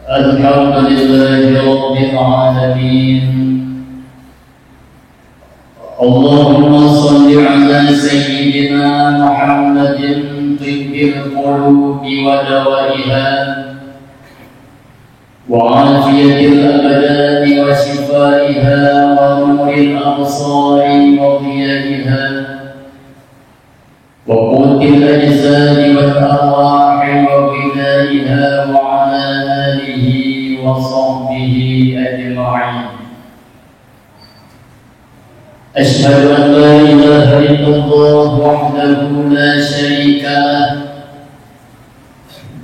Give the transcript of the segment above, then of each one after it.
الحمد لله رب العالمين. اللهم صل على سيدنا محمد طب القلوب ودوائها وعافية الأبدان وشفائها ونور الأبصار وضيائها وقوت الأجساد والأرواح وغذائها وعلى آله وصحبه أجمعين. أشهد أن لا إله إلا الله وحده لا شريك له،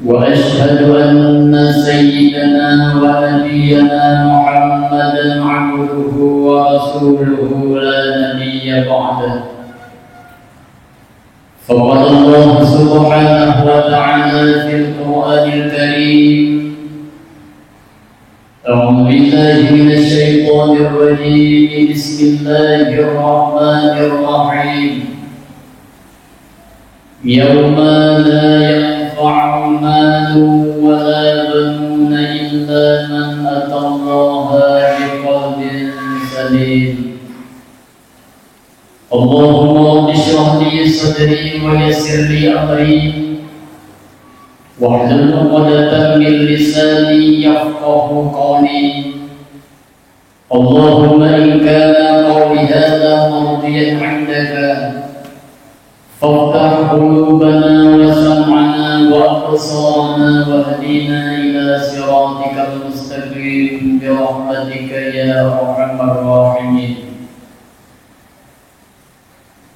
وأشهد أن سيدنا ونبينا محمدا عبده ورسوله لا نبي بعده. فقال الله سبحانه وتعالى في القرآن الكريم: أعوذ بالله من الشيطان الرجيم، بسم الله الرحمن الرحيم. يوم لا ينفع مال ولا بنون إلا من أتى الله بقلب سليم. اللهم رب اشرح لي صدري ويسر لي أمري واحلل عقدة من لساني يفقه قولي. اللهم إن كان قولي هذا مرضيا عندك فافتح قلوبنا وسمعنا وأبصارنا واهدنا إلى صراطك المستقيم برحمتك يا أرحم الراحمين.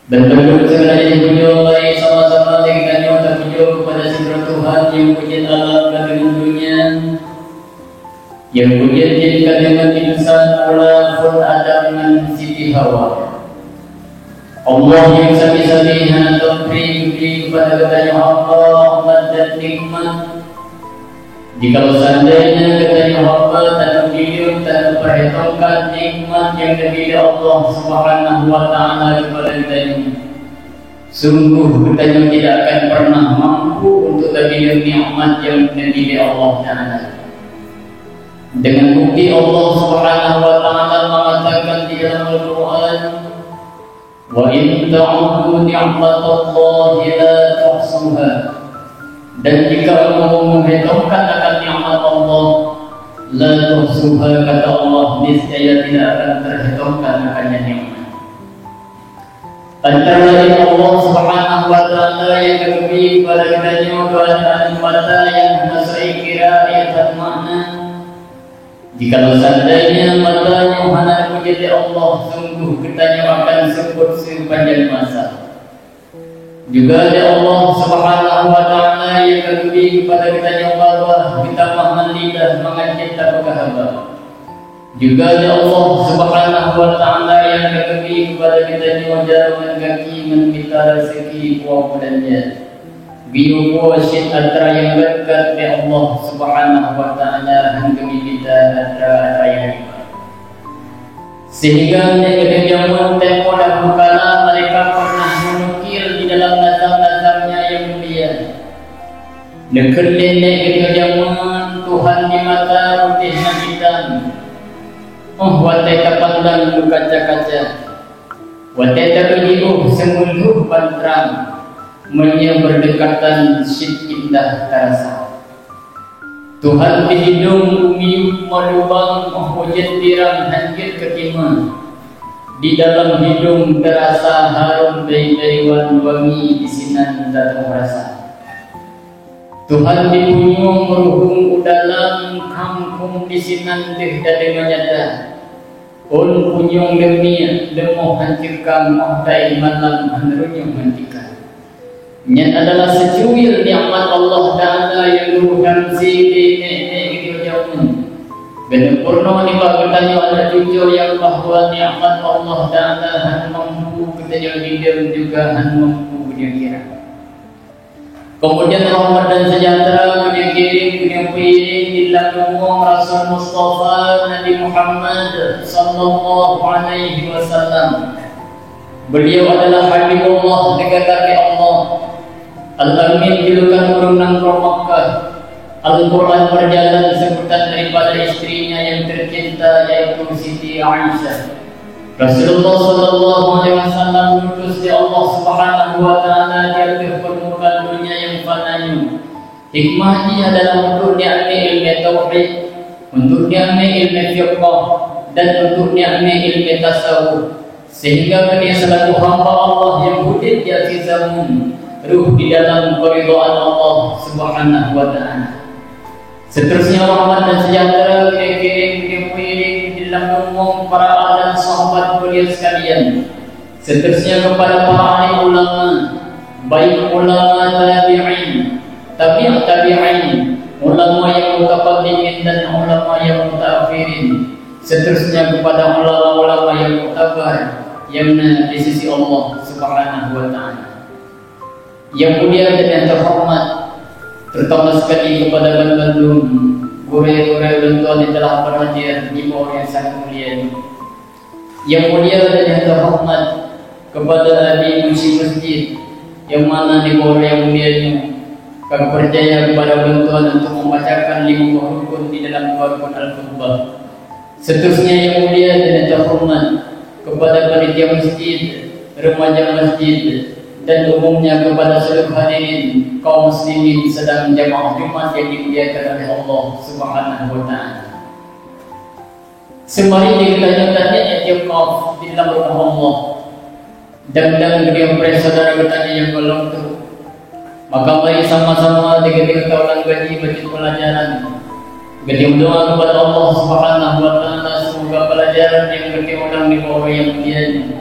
Dan berdoa segala yang punya baik sama-sama dengan kita punya kepada segala Tuhan yang punya alam dan dunia, yang punya jadikan dengan insan mula pun ada dengan Siti Hawa. Allah yang sami-saminya beri kepada katanya hamba rahmat dan nikmat. Jika seandainya katanya hamba dan hidup dan perhitungkan nikmat yang diberi Allah Subhanahu wa Ta'ala kepada kita, sungguh kita tidak akan pernah mampu untuk terhidup nikmat yang diberi Allah Ta'ala. Dengan bukti Allah Subhanahu wa Ta'ala mengatakan di dalam Al-Quran, wa in ta'uddu ni'matallahi la tuhsuha. Dan jika kamu menghitungkan akan nikmat Allah, la tuhsuha, kata Allah, niscaya tidak akan terhitungkan akannya nikmat. Antara lain Allah Subhanahu wa Ta'ala yang memberi kepada kita keadaan mata yang menguasai kiraat dan makna. Jika seandainya matanya hanya menjadi Allah, sungguh kita akan sebut sepanjang masa. Juga ada Allah Subhanahu wa Ta'ala yang memberi kepada kita yang bahwa kita mahalidah mengancita kehaba. Juga ada Allah Subhanahu wa Ta'ala yang memberi kepada kita yang jalan kaki meminta rezeki buah belanja. Biu wasit antara yang berkat di Allah Subhanahu wa Ta'ala hingga kita antara yang sehingga yang tempo dan bukala mereka pernah menukil di dalam nazam-nazamnya yang mulia. Dekat nenek kejaman Tuhan di mata putih dan hitam. Watai kapandang berkaca-kaca, watai terlihat semuluh bantrang, menyia berdekatan syid indah terasa. Tuhan di hidung umiuk melubang hujan dirang hanjir ketima. Di dalam hidung terasa harum dari-dariwan wangi isinan datang rasa. Tuhan di punyung meruhung udalang kampung isinan deh dengan nyata. On punyung demi demoh hancurkan mahtai malam hanrunyung hentikan. Nyat adalah secuil nikmat Allah Ta'ala yang luhur si nenek itu jauh. Benar purna ni bertanya ada jujur yang bahawa nikmat Allah Ta'ala hanya mampu kita jadi juga hanya mampu dia kira. Kemudian rahmat dan sejahtera dia kirim dia pilih di dalam Rasul Mustafa Nabi Muhammad sallallahu alaihi wasallam. Beliau adalah Habibullah, kekasih Allah. Al-Amin julukan urunang Makkah, Al-Quran berjalan sebutan daripada istrinya yang tercinta, yaitu Siti Aisyah. Rasulullah SAW diutus di Allah Subhanahu wa Ta'ala di atas permukaan dunia yang fananya. Hikmahnya adalah untuk ni'mi ilmu tauhid, untuk ni'mi ilmu fiqh, dan untuk ni'mi ilmu tasawuf, sehingga dia selaku hamba Allah yang wujud di akhir zaman, ruh di dalam keridhaan Allah Subhanahu wa Ta'ala. Seterusnya rahmat dan sejahtera kirim di dalam umum para ahli dan sahabat beliau sekalian. Seterusnya kepada para ahli ulama, baik ulama tabi'in, tabi'in, ulama yang mutaqaddimin dan ulama yang mutaakhirin. Seterusnya kepada ulama-ulama yang mutabar, yang di sisi Allah Subhanahu wa Ta'ala. Yang mulia dan yang terhormat, terutama sekali kepada Bandung, guru-guru dan tuan yang telah berhadir di bawah yang sangat mulia ini. Yang mulia dan yang terhormat kepada ahli musi masjid, yang mana di bawah yang mulia ini kami percaya kepada bantuan untuk membacakan 5 rukun di dalam rukun al-khutbah. Seterusnya yang mulia dan yang terhormat kepada panitia masjid, remaja masjid, dan umumnya kepada seluruh hadirin kaum muslimin sedang jamaah Jumat yang dimuliakan oleh Allah Subhanahu wa Ta'ala. Sembari kita nyatanya i'tikaf di dalam rumah Allah, dan beliau saudara bertanya yang belum tu, maka mari sama-sama ketika ulang gaji baca pelajaran. Kita berdoa kepada Allah Subhanahu wa Ta'ala semoga pelajaran yang kita ulang di bawah yang mulia ini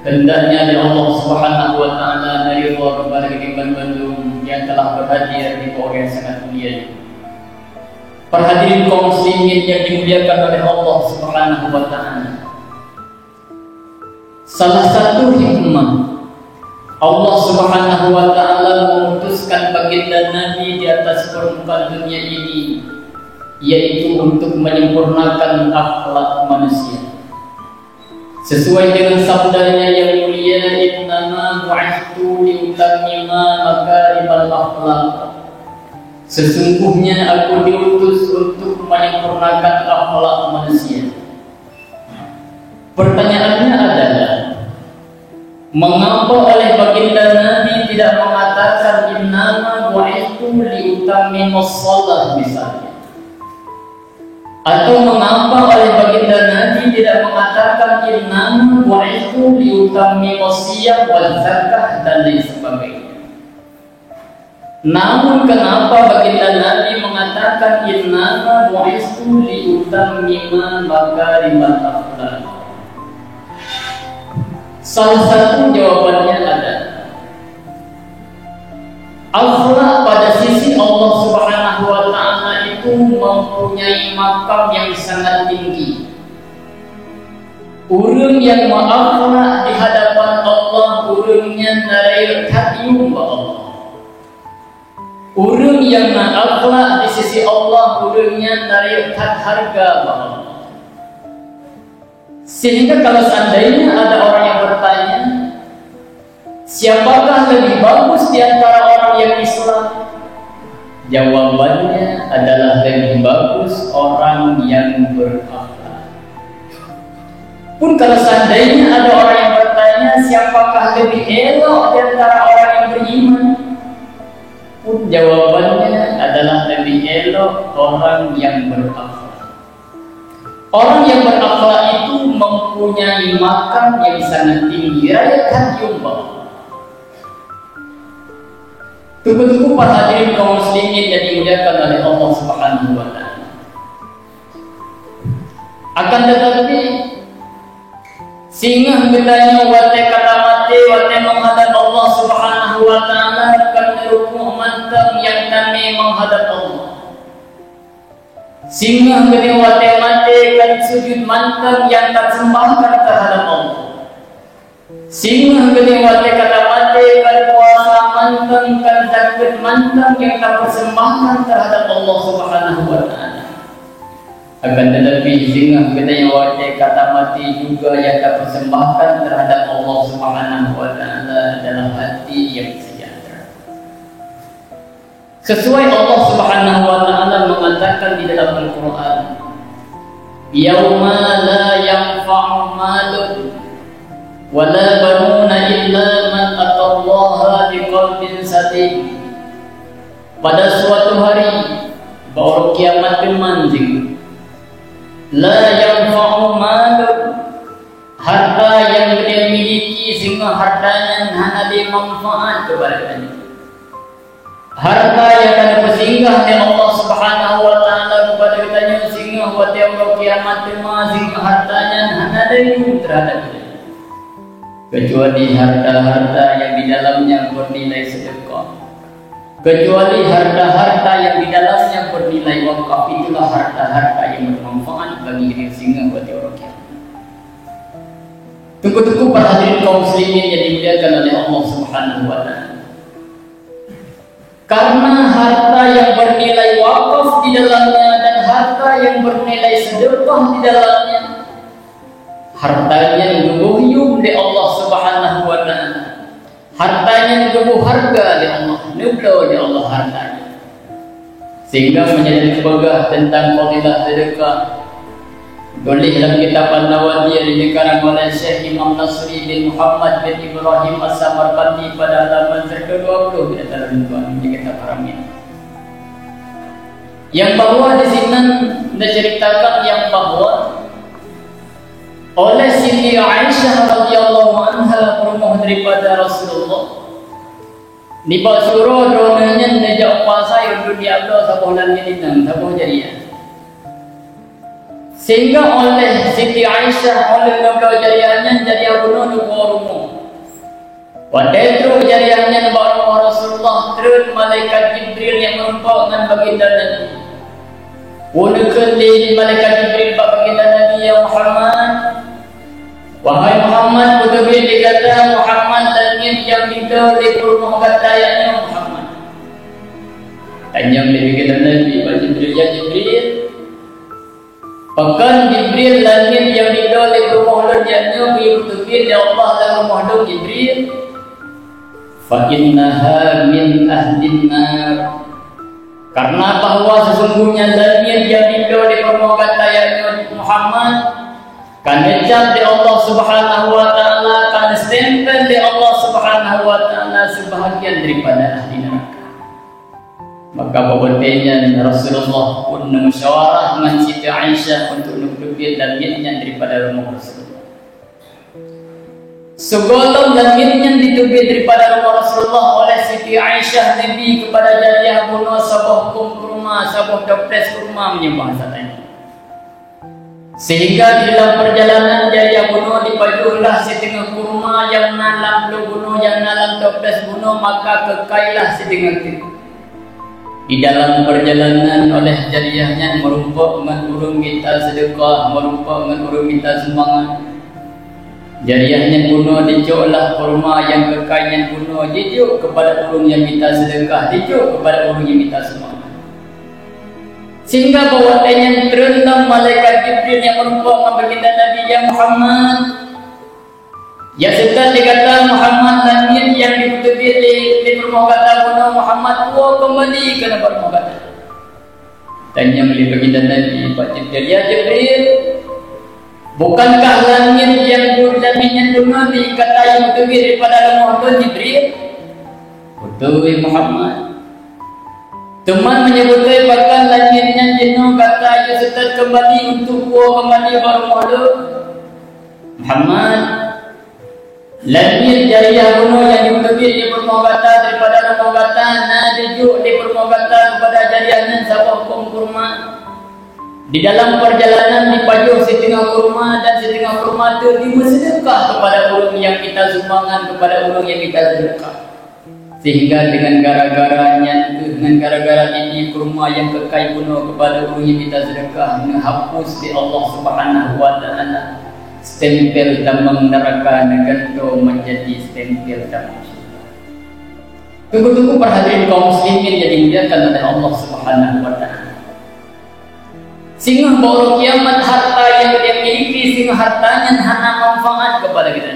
hendaknya dari Allah Subhanahu wa Ta'ala dari Allah kepada kita Bandung yang telah berhadir di bawah yang sangat mulia ini. Para hadirin kaum muslimin yang dimuliakan oleh Allah Subhanahu wa Ta'ala, salah satu hikmah Allah Subhanahu wa Ta'ala memutuskan baginda Nabi di atas permukaan dunia ini, yaitu untuk menyempurnakan akhlak manusia. Sesuai dengan sabdanya yang mulia, innama bu'ithtu liutammima makarimal akhlaq. Sesungguhnya aku diutus untuk menyempurnakan akhlak manusia. Pertanyaannya adalah, mengapa oleh baginda Nabi tidak mengatakan innama bu'ithtu liutammimas shalah misalnya? Atau mengapa oleh baginda Nabi tidak mengatakan innama bu'ithtu liutammimas shiyam wal zakah dan lain sebagainya? Namun kenapa baginda Nabi mengatakan innama bu'ithtu liutammima makarimal akhlaq? Salah satu jawabannya adalah akhlak pada sisi Allah Subhanahu wa Ta'ala itu mempunyai makam yang sangat tinggi. Urang yang ma'akhlak di hadapan Allah, urangnya narai hatium Allah. Urang yang ma'akhlak di sisi Allah, urangnya narai harga Allah. Sehingga kalau seandainya ada orang yang bertanya, siapakah lebih bagus di antara orang yang Islam? Jawabannya adalah lebih bagus orang yang berakhlak. Pun kalau seandainya ada orang yang bertanya, siapakah lebih elok di antara orang yang beriman? Pun jawabannya adalah lebih elok orang yang berakhlak. Orang yang berakhlak itu mempunyai makam yang sangat tinggi, rayakan jumlah. Tunggu-tunggu para hadirin kaum muslimin yang dimuliakan oleh Allah Subhanahu wa Ta'ala. Akan tetapi sehingga bedanya wate kata mati wate menghadap Allah Subhanahu wa Ta'ala akan merukuk mantap yang kami menghadap Allah. Sehingga bedanya wate mati kan sujud mantap yang tak sembahkan terhadap Allah. Sehingga bedanya wate kata mati kan puasa mantap kan zakat mantap yang tak persembahkan terhadap Allah Subhanahu wa Ta'ala. Akan tetapi sehingga bedanya wate kata mati juga yang tak persembahkan terhadap Allah Subhanahu wa Ta'ala adalah hati yang sejahtera. Sesuai Allah Subhanahu wa taala mengatakan di dalam Al-Qur'an, "Yauma la yanfa'u malun wa la banuna illa man atallaha biqalbin salim." Pada suatu hari baru kiamat bermanjing, la yanfa'u malun, harta yang dia miliki sehingga hartanya hanya ada manfaat kepadanya. Harta yang akan bersinggah di Allah Subhanahu wa taala kepada kitanya sehingga buat yaumul kiamat bermanjing hartanya hanya ada terhadap kita. Kecuali harta-harta yang di dalamnya bernilai sedekah. Kecuali harta-harta yang di dalamnya bernilai wakaf, itulah harta-harta yang bermanfaat bagi diri sehingga buat orang kiamat. Tunggu-tunggu para hadirin kaum muslimin yang dimuliakan oleh Allah Subhanahu wa taala. Karena harta yang bernilai wakaf di dalamnya dan harta yang bernilai sedekah di dalamnya, hartanya ngebuhyum di Allah Subhanahu wa taala. Hartanya ngebuh harga di Allah, nublo di Allah hartanya. Sehingga menjadi kebegah tentang fadilah sedekah. Tulis dalam kitab An-Nawawi yang dikarang oleh Syekh Imam Nasri bin Muhammad bin Ibrahim As-Samarqandi pada halaman ke-20 di dalam tuan kitab Haram. Yang bahwa di sini diceritakan yang bahwa oleh Siti Aisyah radhiyallahu anha rumah daripada Rasulullah ni basuro dronanya nejak puasa yang dunia Allah sabulan ini nang sabuh jariah. Sehingga oleh Siti Aisyah oleh nabi jariahnya jadi abuno di rumah. Pada itu jariahnya baru Rasulullah terus malaikat Jibril yang merupakan baginda Nabi. Walaupun di malaikat Jibril baginda Nabi ya Muhammad, wahai Muhammad, betul-betul dikata Muhammad langit yang tiga lekor muhakatayanya Muhammad. Tanya lebih kita Nabi, Jibril ya Jibril. Bahkan Jibril langit yang tiga lekor muhakatayanya betul-betul ya Allah dalam muhadab Jibril. Fa'innaha min ahlin nar. Karena bahwa sesungguhnya langit yang tiga lekor muhakatayanya Muhammad kan dicap di Allah Subhanahu wa taala, kan stempel di Allah Subhanahu wa taala sebahagian daripada ahli neraka. Maka babotenya Rasulullah pun musyawarah dengan Siti Aisyah untuk nukubir langitnya daripada rumah Rasulullah. Segolong langitnya ditubir daripada rumah Rasulullah oleh Siti Aisyah Nabi kepada jariah bunuh sabah kurma, sabah toples kurma menyembah satanya. Sehingga di dalam perjalanan jaya bunuh dipajulah setengah kurma yang nalam bunuh yang nalam toples bunuh, maka kekailah setengah itu. Di dalam perjalanan oleh jariahnya merumpuk dengan urung kita sedekah, merumpuk dengan urung kita sumbangan. Jariahnya bunuh dicuklah kurma yang kekainya bunuh, dijuk kepada urung yang kita sedekah, dijuk kepada urung yang kita sumbangan. Sehingga bahwatanya terendam malaikat Jibril yang merupakan baginda Nabi yang Muhammad. Ya setelah dikata Muhammad langit yang diputubi di permukaan bunuh Muhammad tua kembali ke permukaan. Tanya oleh baginda Nabi Pak Jibril, ya Jibril, bukankah langit yang langitnya bunuh dikatai putubi daripada Muhammad Jibril? Putubi Muhammad. Teman menyebutkan bahkan langitnya jenuh kata ia setelah kembali untuk kuah kembali baru Muhammad. Langit jariah bunuh yang diutubi di permukaan daripada permukaan dijuk di permukaan kepada jariahnya sabah kurma. Di dalam perjalanan dipajuh setengah kurma dan setengah kurma itu dibersedekah kepada orang yang kita sumbangan, kepada orang yang kita sedekah. Sehingga dengan gara-garanya, dengan gara-gara ini kurma yang kekal bunuh kepada orang yang kita sedekah, menghapus di Allah Subhanahu wa taala stempel damang neraka neganto menjadi stempel damang surga. Tunggu-tunggu para hadirin kaum muslimin yang dimuliakan oleh Allah Subhanahu wa taala. Sehingga baru kiamat harta yang dia miliki, sehingga hartanya hanya manfaat kepada kita.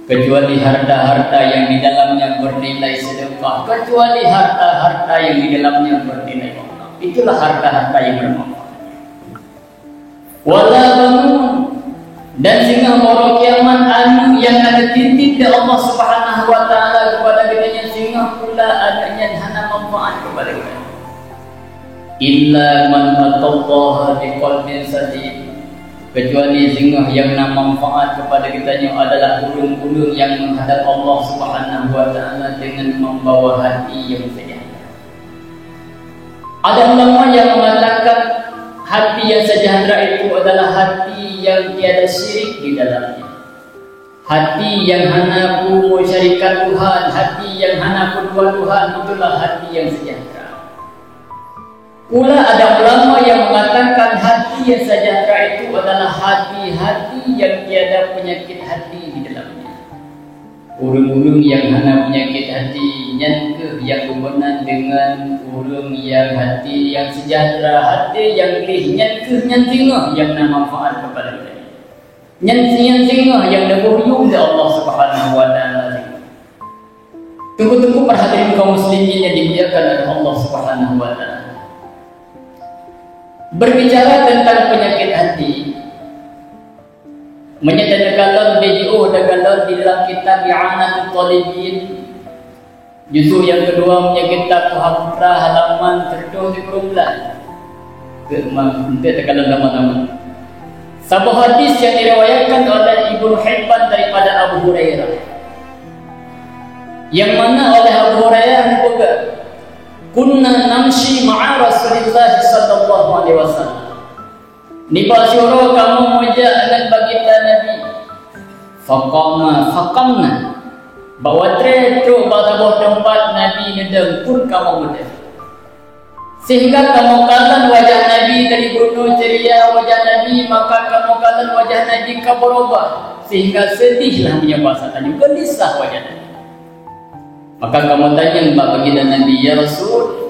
kecuali harta-harta yang di dalamnya bernilai sedekah, kecuali harta-harta yang di dalamnya bernilai Allah. Itulah harta-harta yang bermanfaat. Wala bangun, dan sehingga orang kiamat anu yang ada titik dari Allah Subhanahu wa taala kepada kita, sehingga pula adanya hana manfaat kepada kita. Illa man atallaha biqalbin salim, kecuali sehingga yang nak manfaat kepada kita adalah ulun-ulun yang menghadap Allah Subhanahu wa taala dengan membawa hati yang sejahtera. Ada ulama yang mengatakan hati yang sejahtera itu adalah hati yang tiada syirik di dalamnya, hati yang hana musyarikat Tuhan, hati yang hana kedua Tuhan, itulah hati yang sejahtera. Pula ada ulama yang mengatakan hati yang sejahtera itu adalah hati-hati yang tiada penyakit hati di dalamnya. Urung-urung yang hana penyakit hati, nyankeh yang berkenan dengan urung yang hati yang sejahtera, hati yang lih, nyankeh nyantingah yang nak manfaat kepada kita, nyantingah yang berhubung dengan Allah Subhanahu wa taala. Tunggu-tunggu perhatian kaum muslimin yang dimuliakan oleh Allah Subhanahu wa taala. Berbicara tentang penyakit hati, menyatakan BJO dalam di dalam kitab I'anatul Talibin juzuk yang kedua punya kitab Tuhafra halaman 117 untuk tekan nama-nama. Sebuah hadis yang diriwayatkan oleh Ibnu Hibban daripada Abu Hurairah, yang mana oleh Abu Hurairah juga, kunna namshi ma'a Rasulillah sallallahu alaihi wasallam. Nibasyura kamu mujak dengan baginda Nabi. Faqamna. Bawa treco bahawa tempat Nabi nedeng pun kamu mujak. Sehingga kamu kalan wajah Nabi dari bunuh ceria wajah Nabi, maka kamu kalan wajah Nabi kabarubah. Sehingga sedihlah punya bahasa tadi, gelisah wajah Nabi. Maka kamu tanya baginda Nabi, ya Rasul,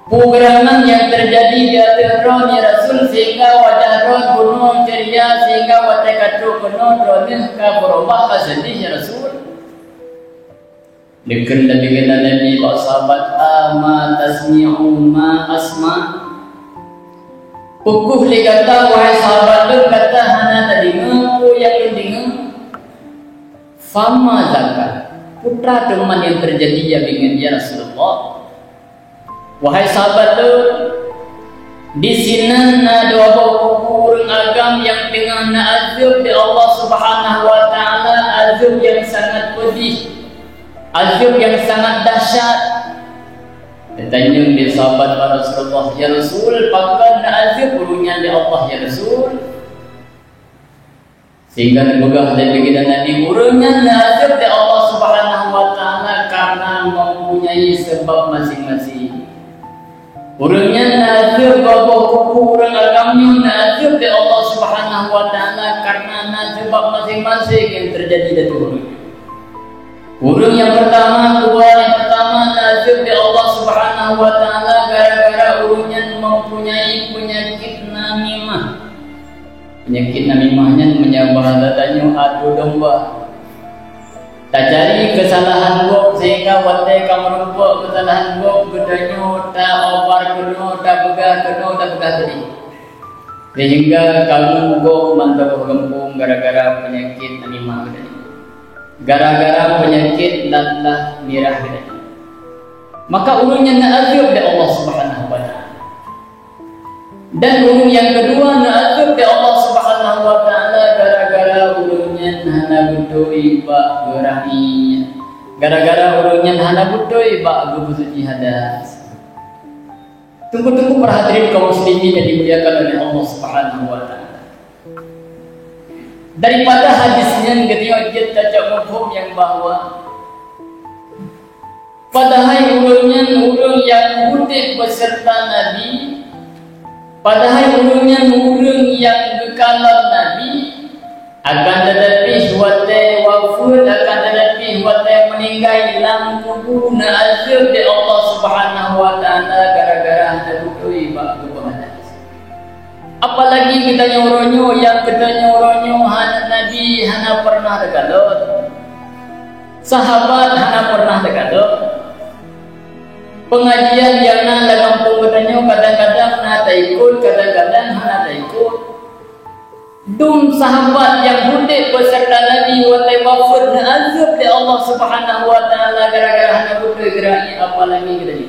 pegerangan yang terjadi di atas Ron ya Rasul, sehingga wajah Ron penuh ceria, sehingga wajah kacau penuh Ronnya berubah sedih ya Rasul. Dekat baginda Nabi, pak sahabat, ama tasmi'u ma asma. Pukuh li kata wahai sahabat tu kata hana tadi ngaku yang dengar. Fama zakat. Putra teman yang terjadi ya dengan ya Rasulullah. Wahai sahabat tu, di sini ada kubur agam yang tengah azab di Allah Subhanahu wa taala, azab yang sangat pedih, azab yang sangat dahsyat. Ditanya dia sahabat Rasulullah, ya Rasul, pakan azab urunya di Allah ya Rasul. Sehingga dibegah dan baginda Nabi, urungnya nazar dari Allah Subhanahu wa taala karena mempunyai sebab masing-masing. Urungnya nazar bahwa kurang agamanya nazar dari Allah Subhanahu wa taala karena sebab masing-masing yang terjadi dari urung. Urung yang pertama, nazar dari Allah Subhanahu wa taala gara-gara urungnya mempunyai penyakit namimah. Penyakit namimahnya menyabahadatanya adu domba. Tak cari kesalahan gua sehingga watai kamu rupa kesalahan gua gedanya tak opar kena, tak begah kena, tak begah tadi. Sehingga kamu gua mantap gempung gara-gara penyakit namimah gedanya. Gara-gara penyakit lallah mirah gedanya. Maka ulunnya na'adzub dari Allah Subhanahu wa taala. Dan ulun yang kedua na'adzub dari Allah Subhanahu wa taala gara-gara ulunnya hana butoi ba gerahinya. Gara-gara ulunnya hana butoi ba gubusuci hadas. Tunggu-tunggu perhatian kaum muslimin yang dimuliakan oleh Allah Subhanahu wa taala. Daripada hadisnya ketika kita mafhum yang bahwa padahal ulunnya ulun yang mudik beserta Nabi, padahal ulunnya ulun yang kekalan Nabi, akan tetapi huwate wafud, akan tetapi huwate meninggal dalam kubur na'adzub di Allah Subhanahu wa taala gara-gara hana butui bak hadas. Apalagi kita nyoronyo yang kita nyoronyo hana Nabi hana pernah degalot. Sahabat hana pernah dekado. Pengajian yang na dalam penggunanya kadang-kadang na ikut, kadang-kadang hana ikut. Dum sahabat yang hudik beserta Nabi wa wafud na azab di Allah Subhanahu wa taala gara-gara hana butuh gerai apalagi kita ni.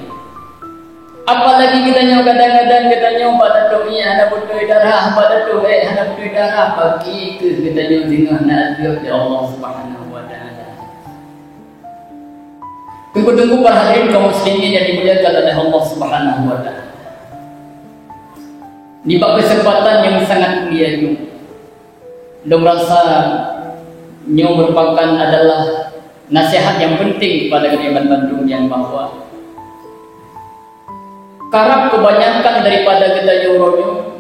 Apalagi kita nyo kadang-kadang kita nyo pada tu ni hana butuh darah, pada tu hana butuh darah bagi ke kita nyo dengan na azab di Allah Subhanahu wa taala. Tunggu-tunggu para hadirin kaum muslimin yang dimuliakan oleh Allah Subhanahu wa taala. Di bab kesempatan yang sangat mulia ini, dong rasa nyo merupakan adalah nasihat yang penting kepada kediaman Bandung yang bahwa karap kebanyakan daripada kita nyoronyo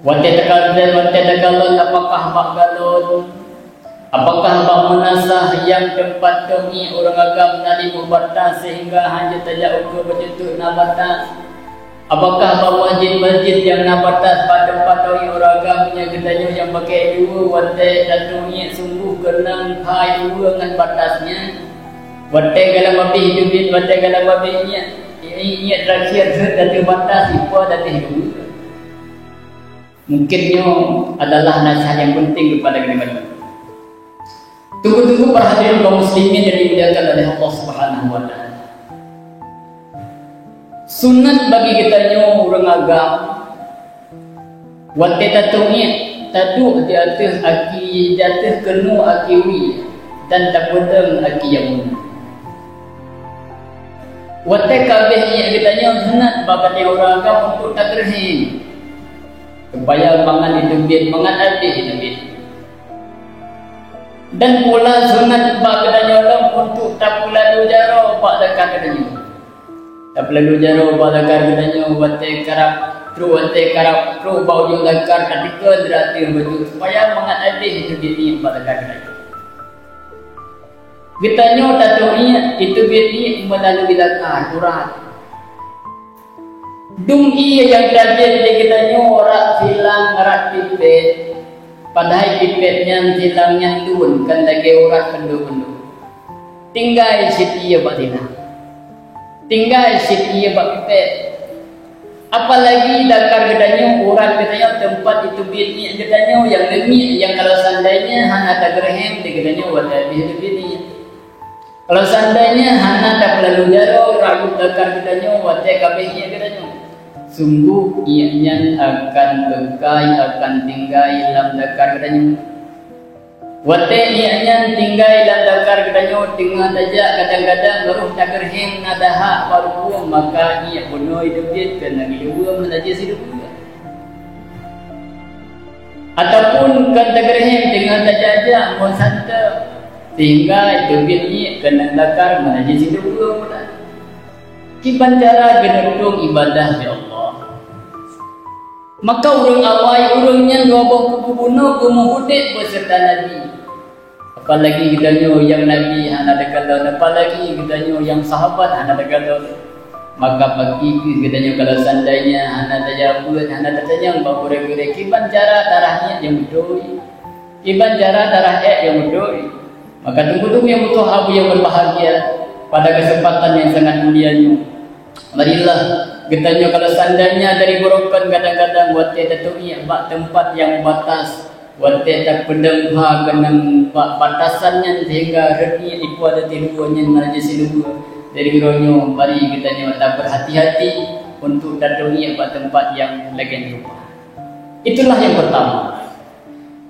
wate tekalon apakah bak galon, apakah bak menasah yang tempat kami orang agam nadi berbatas sehingga hanya tajak ke berjentut na batas. Apakah bak masjid yang na batas pada tempat orang agamnya katanya yang pakai dua wate datunya sungguh kenang hai dua dengan batasnya. Wate galam api hidupin wate galam apinya. Ini terakhir dari batas itu ada hidup. Mungkinnya adalah nasihat yang penting kepada kita. Tunggu-tunggu para hadirin kaum muslimin yang dimuliakan oleh Allah Subhanahu wa taala. Sunat bagi kita orang agam wate tatunya tadu di atas aki jatuh kenu akiwi dan tak pedang aki yang wate kabeh yang ditanya sunat bagi orang agam untuk tak terhing supaya mangan hidupin mangan habis hidupin. Dan pula sunat bagi orang untuk tak lalu jaro pak dekat katanya. Tak lalu jaro pak dekat katanya wate karap tru wate karap tru bau jo dekar ketika derati betul supaya mangan habis hidupin ni pak dekat katanya. Kita nyo tatunya itu bini melalui dakar urat. Dung iya yang terjadi di kita nyo rak silang rak pipet. Padahal pipetnya silangnya dun kan lagi urat kendu-kendu. Tinggal sitia batina. Tinggal sitia bak pipet. Apalagi dakar kita nyo urat kita nyo tempat itu bini kita nyo yang lemit yang kalau seandainya hana tak gerhem di kita nyo wadah itu bini. Kalau seandainya hana tak lalu jaro ragu dakar kita nyo wate kabehnya kita nyo sungguh ianya akan bekai akan tinggal dalam dakar kita nyo wate ianya tinggal dalam dakar kita nyo dengan saja kadang-kadang baru tak gerhem nadaha baru maka ia bunuh hidup dia kena hidup menajis hidup dia ataupun kan tak gerhem dengan saja mau santa sehingga itu bini kena dakar menajis hidup pula. Kiban cara genedung ibadah ya Allah. Maka urang awai urangnya ngobong kububuno kumuhudik beserta Nabi. Apalagi kita nyo yang Nabi hana dekalon, apalagi kita nyo yang sahabat hana dekalon. Maka bagi kita nyo kalau seandainya hana tajabut, hana tajang bakure-kure kiban cara darahnya yang betul. Kiban cara darah yang betul. Maka tunggu-tunggu yang butuh abu yang berbahagia pada kesempatan yang sangat mulia ini. Marilah getanya kalau seandainya dari burukan kadang-kadang wate tatunya bak tempat yang batas wate tak pedang ha kenang batasannya sehingga reti ipu ada tiruannya najis dulu dari ronyo mari getanya tak berhati-hati untuk tatunya bak tempat yang lagi rupa. Itulah yang pertama.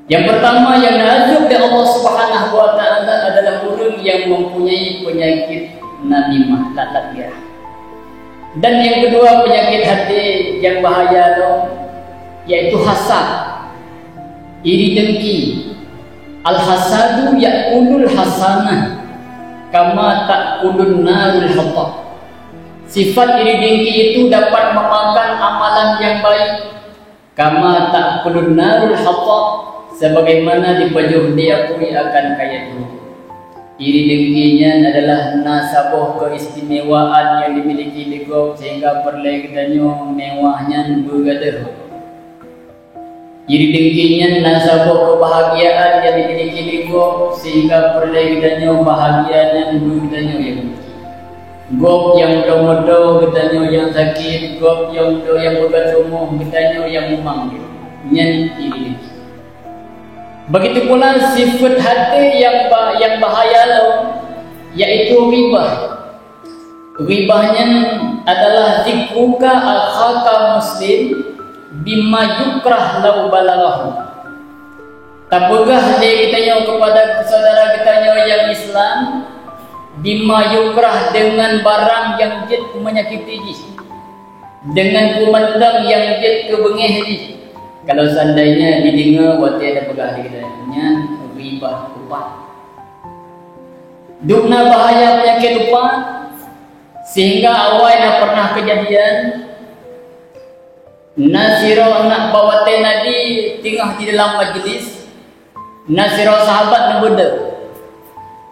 Yang pertama yang nazuk dari Allah Subhanahu wa taala adalah orang yang mempunyai penyakit namimah lalat. Dan yang kedua penyakit hati yang bahaya yaitu hasad, iri dengki. Al-hasadu ya'kulul hasanah kama ta'kulun narul hatab. Sifat iri dengki itu dapat memakan amalan yang baik kama ta'kulun narul hatab sebagaimana dipajuh diakui akan kaya itu. Iri dengkinya adalah nasabah keistimewaan yang dimiliki Legok sehingga perlegitannya mewahnya bergadah. Jadi dengkinya nasabah kebahagiaan yang dimiliki digo sehingga perlu kitanya bahagianya dulu kitanya yang gop yang muda-muda kitanya yang sakit, gop yang muda yang bergatumu kitanya yang memang nyen ini. Begitu pula sifat hati yang bahaya lo, yaitu ribah. Ribahnya adalah zikruka akhaka muslim bima yukrah lau balaghahu. Tapugah dia kitanya kepada saudara kitanya yang Islam bima yukrah dengan barang yang jid menyakiti jis, dengan kumandang yang jid kebengeh jis. Kalau seandainya didengar wati ada pegah di kitanya ribah upat. Dukna bahaya penyakit upat sehingga awal yang pernah kejadian Nasiro nak bawa Nabi tinggal di dalam majlis. Nasiro sahabat nebuda.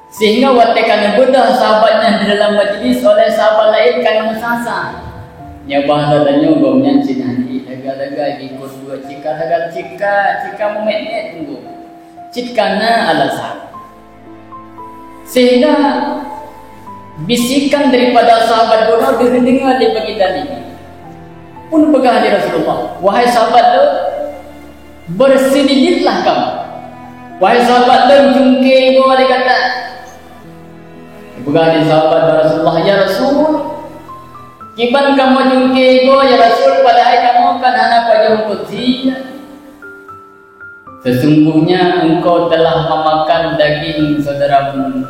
Sehingga watekan nebuda sahabatnya di dalam majlis oleh sahabat lain kan mesasa. Nya bahasa tanya gomnya cinani daga-daga ikut dua cika memet tunggu. Cikana alasan. Sehingga bisikan daripada sahabat bodoh didengar di baginda ini. Pun pegah di Rasulullah, wahai sahabat tu, bersedihlah kamu. Wahai sahabat tu, jungkir kau ada kata. Pegah di sahabat Rasulullah, ya Rasul, kiban kamu jungkir kau ya Rasul, padahal kamu kan anak pajang putih. Sesungguhnya engkau telah memakan daging saudaramu.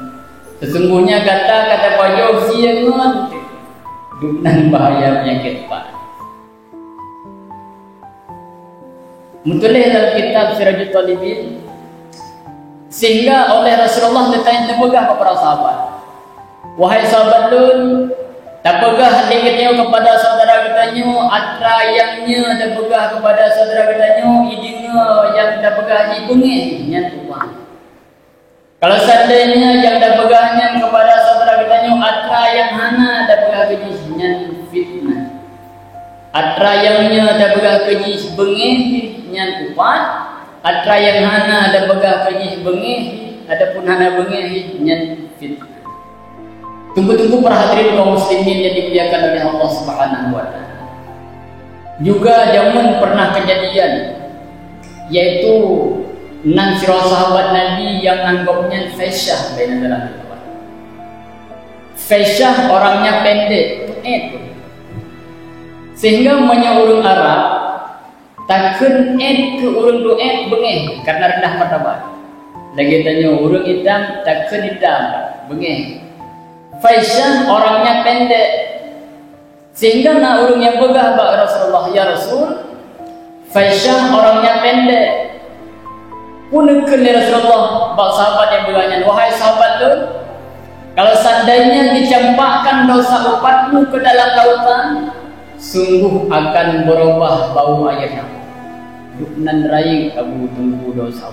Sesungguhnya kata pajang siang duknan bahaya penyakit pak. Mutulih dalam kitab Sirajul Talibin sehingga oleh Rasulullah ditanya pegah kepada sahabat, wahai sahabat lun, tak pegah dikitnya kepada saudara kitanya atrayangnya, tak pegah kepada saudara kitanya idinga yang tak pegah dibengih nyan uang. Kalau seandainya yang tak pegahnya kepada saudara kitanya atrayang hana tak pegah kejis nyan fitnah. Atrayangnya tak pegah kejis bengih nyan upat, atra yang hana ada begah kejih bengih, adapun hana bengih nyan fitnah. Tunggu-tunggu para hadirin kaum muslimin yang dimuliakan oleh Allah Subhanahu wa taala. Juga zaman pernah kejadian yaitu nan sira sahabat Nabi yang anggapnya Faisyah baina dalam tempat. Faisyah orangnya pendek, sehingga menyuruh Arab takkan ke urang duet bengeh karena rendah martabat. Lagi tanya urang hitam takkan hitam bengeh. Faisyah orangnya pendek sehingga nak urang yang begah bak Rasulullah, ya Rasul, Faisyah orangnya pendek. Pun ke Rasulullah bak sahabat yang begahnya, wahai sahabat tu, kalau seandainya dicampakkan dosa upatmu ke dalam lautan, sungguh akan berubah bau airnya. Duknan raih kamu tunggu dosa.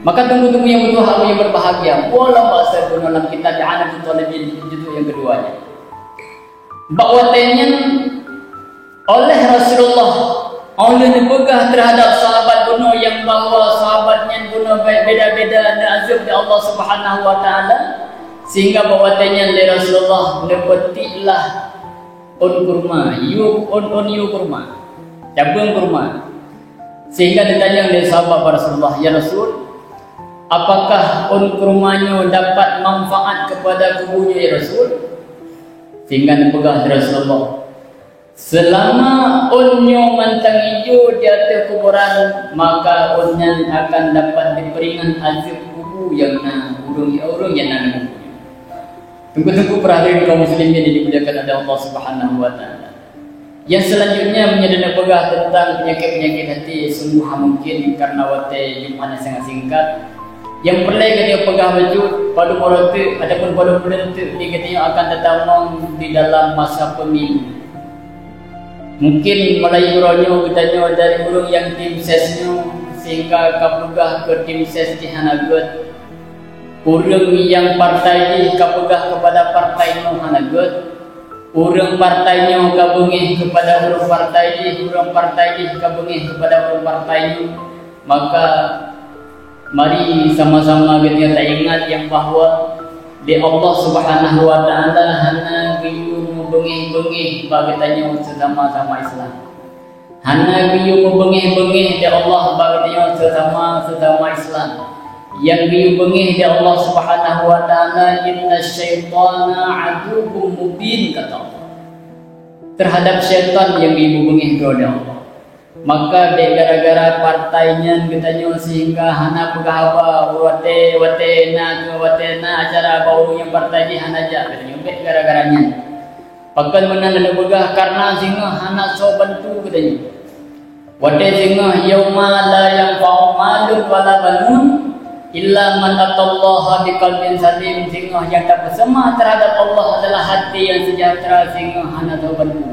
Maka tunggu-tunggu yang betul hal yang berbahagia. Walau bahasa dalam kitab Anak Talibin judul yang keduanya. Bakwatenya oleh Rasulullah oleh dibegah terhadap sahabat bunuh yang bahawa sahabatnya bunuh beda-beda dan azab di Allah Subhanahu wa taala sehingga bakwatenya oleh Rasulullah nepetiklah kurma, yu kurma, cabang kurma. Sehingga ditanya oleh sahabat Rasulullah, ya Rasul, apakah kurmanya dapat manfaat kepada tubuhnya ya Rasul? Sehingga dipegang Rasulullah, selama unnya mantang hijau di atas kuburan, maka unnya akan dapat diperingan azab kubur yang urung yang nak. Tunggu-tunggu perhatian kaum muslimin yang dimuliakan oleh Allah Subhanahu wa taala. Yang selanjutnya menyedana pegah tentang penyakit-penyakit hati sungguh mungkin karena waktu Jumat sangat singkat. Yang perlu kita pegah wujud pada morate ataupun pada penentu di kita akan datang di dalam masa pemilu. Mungkin mulai uronyo kitanya dari urung yang tim sesnya sehingga kapegah ke tim ses di hanagot. Urang yang partai ini kapegah kepada partai no hanagot. Urang partainya kabengih kepada urang partai ini, urang partai ini kabengih kepada urang partainya, maka mari sama-sama kita ingat yang bahwa di Allah Subhanahu wa taala hana giyu bengih-bengih bagitanya sesama-sama Islam. Hana giyu bengih-bengih di Allah bagitanya sesama Islam. Yang giyu bengih di Allah Subhanahu wa taala, innasyaitana aduwwum mubin, kata Allah. Terhadap syaitan yang giyu bengih kepada Allah. Maka gara-gara partainya katanya sehingga hana pegawai watena acara baru yang partai di hana aja katanya gara-garanya. Pakai menanda begah karena sehingga hana so bantu katanya. Wate sehingga yauma la yanfa'u malun wala banun illa man atallaha biqalbin salim, sehingga yang tak bersama terhadap Allah adalah hati yang sejahtera sehingga hana so bantu.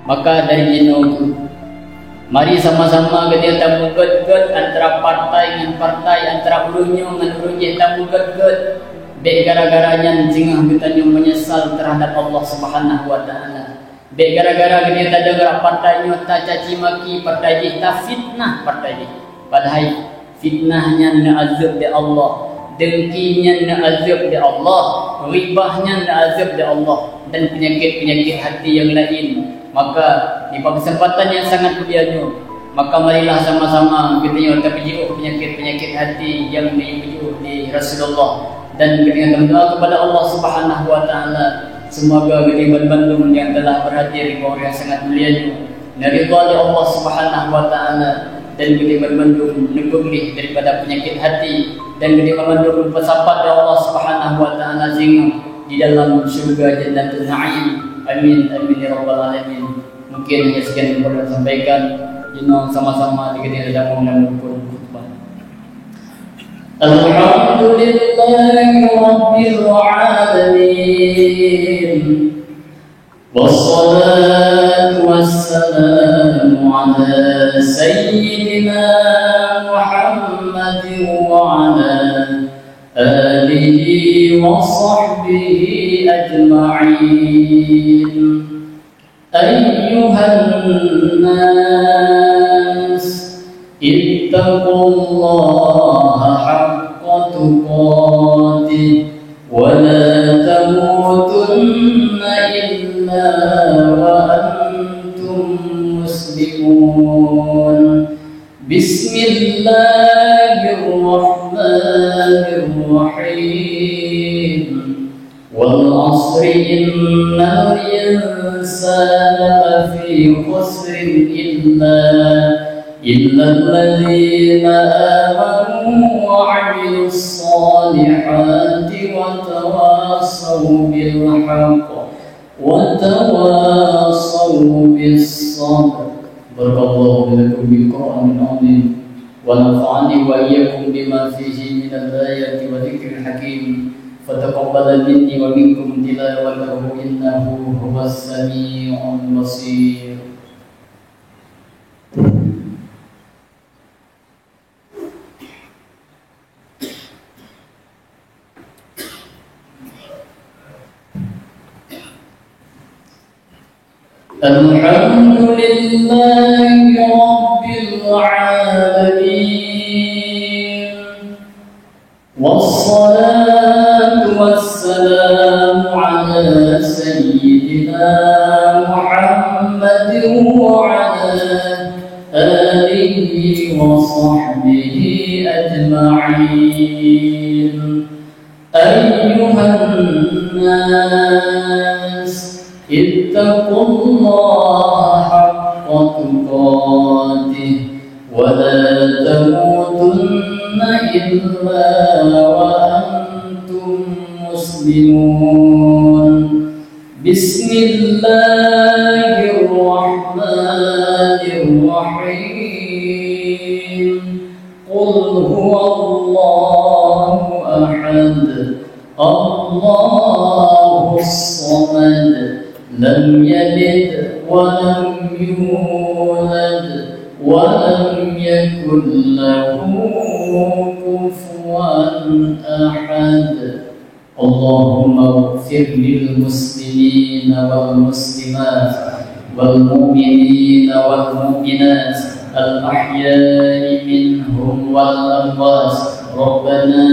Maka dari itu, mari sama-sama kita tamu get-get antara partai dengan partai, antara ulunya dengan ulunya tamu get-get. Dek gara-garanya sehingga kita menyesal terhadap Allah Subhanahu wa taala. Dek gara-gara kita dengar partainya tak caci maki, partai kita fitnah partai ini. Padahal fitnahnya azab di Allah, dengkinya azab di Allah, ribahnya azab di Allah, dan penyakit-penyakit hati yang lain. Maka di kesempatan yang sangat mulianya, maka marilah sama-sama kita terpijuk penyakit-penyakit hati yang dipijuk di Rasulullah, dan kita berdoa kepada Allah Subhanahu wa taala semoga kita Bandung yang telah berhadir di bawah yang sangat mulianya ridha Allah Subhanahu wa taala, dan kita Bandung nepugih daripada penyakit hati, dan kita Bandung pesapa Allah Subhanahu wa taala sehingga di dalam surga Jannatul Na'im. Amin amin ya rabbal alamin. Mungkin hanya sekian yang perlu sampaikan. Jino sama-sama kita dalam mengumpul khutbah. Alhamdulillahi rabbil alamin. Wassalatu wassalamu ala sayyidina Muhammadin wa ala alihi wa sahbihi ajma'in. Ayyuhan nas ittaqullaha haqqa tuqatih wa la tamutunna illa wa antum muslimun. Bismillahirrahmanirrahim. Wal 'asri innal insana lafi khusrin illa alladhina amanu wa 'amilus solihati wa tawassaw bil haqqi wa tawassaw bis sabr. Barakallahu lakum bil Qur'anil azim wa nafa'ani wa iyyakum bima fihi minal ayati wa dzikril hakim. Fataqabbal minni wa minkum tilawatahu innahu huwas samiul basir. Alhamdulillahi rabbil alamin. Wassalatu wassalamu ala sayyidina Muhammadin wa ala alihi wa sahbihi ajma'in. Ayyuhan nas ittaqullaha haqqa tuqatih wa la tamutunna illa wa antum muslimun. Bismillahirrahmanirrahim. Qul huwallahu ahad, Allahus samad, lam yalid wa lam yulad wa lam yakul lahu kufuwan ahad. اللهم اغفر للمسلمين والمسلمات والمؤمنين والمؤمنات الأحياء منهم والأموات. ربنا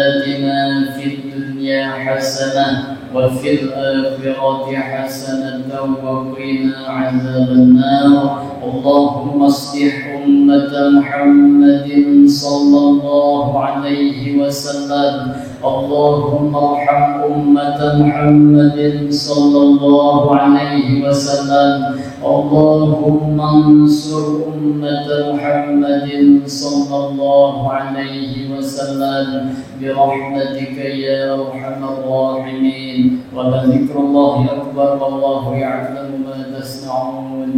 آتنا في الدنيا حسنة وفي الآخرة حسنة وقنا عذاب النار. اللهم اصلح أمة محمد صلى الله عليه وسلم. اللهم ارحم أمة محمد صلى الله عليه وسلم. اللهم انصر أمة محمد صلى الله عليه وسلم برحمتك يا أرحم الراحمين. ولذكر الله أكبر والله يعلم ما تصنعون.